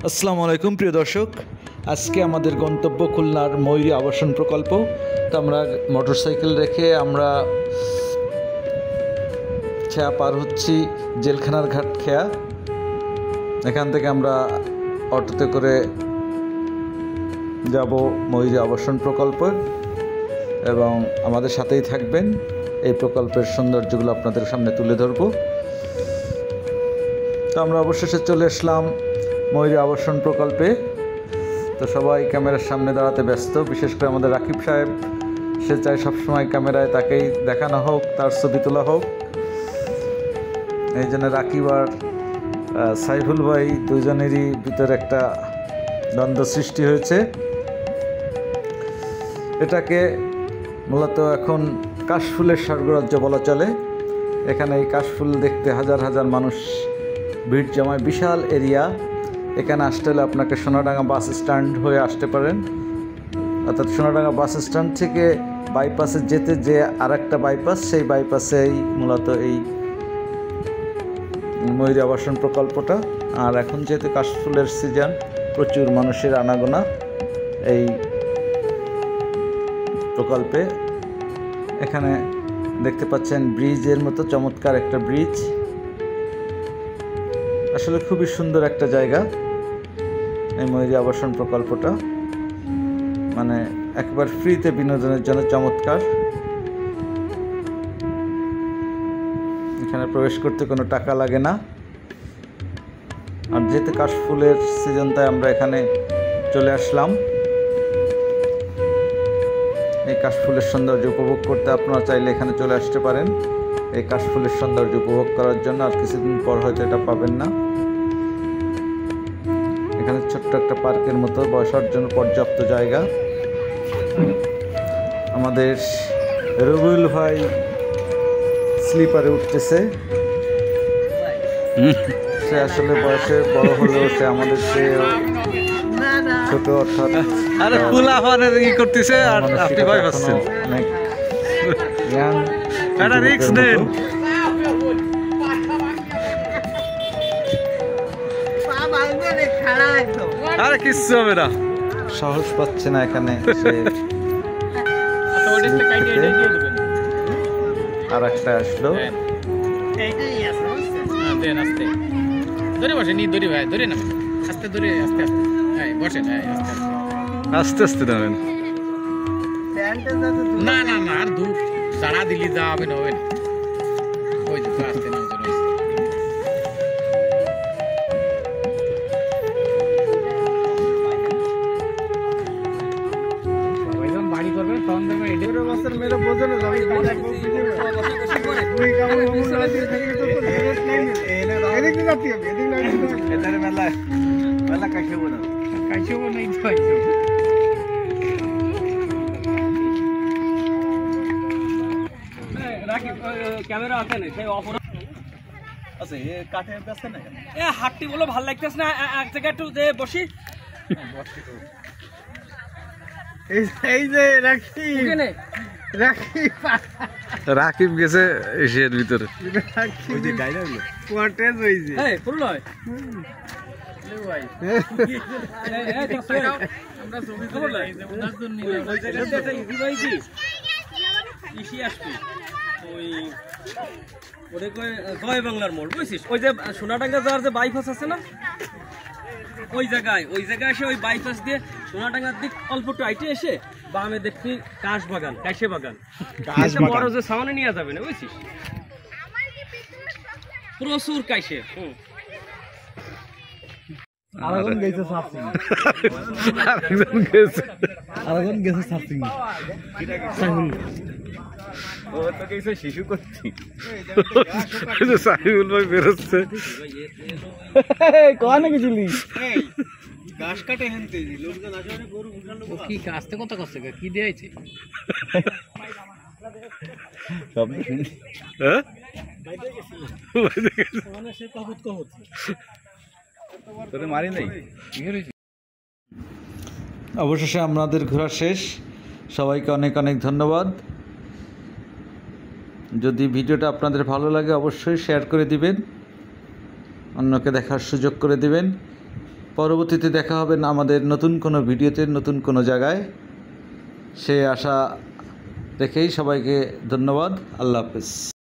আসসালামু আলাইকুম প্রিয় দর্শক, আজকে আমাদের গন্তব্য খুলনার ময়ূরী আবাসন প্রকল্প। তো আমরা মোটরসাইকেল রেখে আমরা খেয়া পার হচ্ছি, জেলখানার ঘাট খেয়া। এখান থেকে আমরা অটোতে করে যাব ময়ূরী আবাসন প্রকল্প এবং আমাদের সাথেই থাকবেন। এই প্রকল্পের সৌন্দর্যগুলো আপনাদের সামনে তুলে ধরব। তো আমরা অবশেষে চলে আসলাম ময়ূরী আবাসন প্রকল্পে। তো সবাই ক্যামেরার সামনে দাঁড়াতে ব্যস্ত, বিশেষ করে আমাদের রাকিব সাহেব। সে চায় সবসময় ক্যামেরায় তাকেই দেখানো হোক, তার ছবি তোলা হোক। এই জন্য রাকিব আর সাইফুল ভাই দুজনেরই ভিতরে একটা দ্বন্দ্ব সৃষ্টি হয়েছে। এটাকে মূলত এখন কাশফুলের স্বর্গরাজ্য বলা চলে। এখানে এই কাশফুল দেখতে হাজার হাজার মানুষ ভিড় জমায়, বিশাল এরিয়া। এখানে আসতে হলে আপনাকে সোনাডাঙ্গা বাস স্ট্যান্ড হয়ে আসতে পারেন, অর্থাৎ সোনাডাঙ্গা বাস স্ট্যান্ড থেকে বাইপাসে যেতে যে আর একটা বাইপাস, সেই বাইপাসেই মূলত এই ময়ূরী আবাসন প্রকল্পটা। আর এখন যেহেতু কাশফুলের সিজন, প্রচুর মানুষের আনাগোনা এই প্রকল্পে। এখানে দেখতে পাচ্ছেন ব্রিজের মতো চমৎকার একটা ব্রিজ। আসলে খুবই সুন্দর একটা জায়গা এই ময়ূরী আবাসন প্রকল্পটা, মানে একবার ফ্রিতে বিনোদনের জন্য চমৎকার। এখানে প্রবেশ করতে কোনো টাকা লাগে না। আর যেহেতু কাশফুলের সিজন, তাই আমরা এখানে চলে আসলাম এই কাশফুলের সৌন্দর্য উপভোগ করতে। আপনারা চাইলে এখানে চলে আসতে পারেন এই কাশফুলের সৌন্দর্য উপভোগ করার জন্য। আর কিছুদিন পর হয়তো এটা পাবেন না। এখানে ছোট্ট একটা পার্কের মতো বসার জন্য পর্যাপ্ত জায়গা। আমাদের রবিউল ভাই স্লিপারে উঠতেছে। সে আসলে বয়সে বড় হলেও সে আমাদের চেয়ে ছোট, অর্থাৎ কি করতেছে আর আপনি ভয় পাচ্ছেন। অনেক ইয়াং, এটা রিস্ক নেন। আরে কিচ্ছু হবে না, সাহস পাচ্ছে না এখানে। আর একটা আসলো। আস্তে আস্তে নামেন। না না না, আর ধূপ সারা দিলি যা হবে না, হবে না। ওই যে আস্তে নামতে বাড়ি করবে তখন দেখবে এদের বছর মেরে বোঝে না যাবে। ক্যামেরা আছে না, সেই অফ আছে। কাঠের কাছে না, হাটটি বলো ভাল লাগতেছে না। এক জায়গায় একটু যে বসি। এই যে রাকিব গেছে এশিয়ার ভিতরে। জয় বাংলার মোড়, বুঝছিস? ওই যে সোনাডাঙ্গা যাওয়ার যে বাইপাস আছে না, ওই জায়গায় এসে ওই বাইপাস দিয়ে সোনাডাঙ্গার দিক অল্প একটু আইটে এসে বামে দেখবি কাশ বাগান, কাশে বাগান। বড় যে সামনে নিয়ে যাবে না, বুঝছিস? প্রচুর কাশে। আরেকজন গেছে সার্চিং। ও তো কিছু শিশু করছি। সাইফুল ভাই বেরোচ্ছে। কয় নাকি চুলি গাছ কাটে হেনতে লোকজন আসে, গরু উঠানো। কি কাস্তে কত করছে, কি দিয়েছে সব হ্যাঁ মারি নাই। অবশেষে আমাদের ঘোরা শেষ। সবাইকে অনেক অনেক ধন্যবাদ। যদি ভিডিওটা আপনাদের ভালো লাগে অবশ্যই শেয়ার করে দিবেন, অন্যকে দেখার সুযোগ করে দিবেন। পরবর্তীতে দেখা হবে আমাদের নতুন কোনো ভিডিওতে, নতুন কোনো জায়গায়। সে আশা রেখেই সবাইকে ধন্যবাদ। আল্লাহ হাফেজ।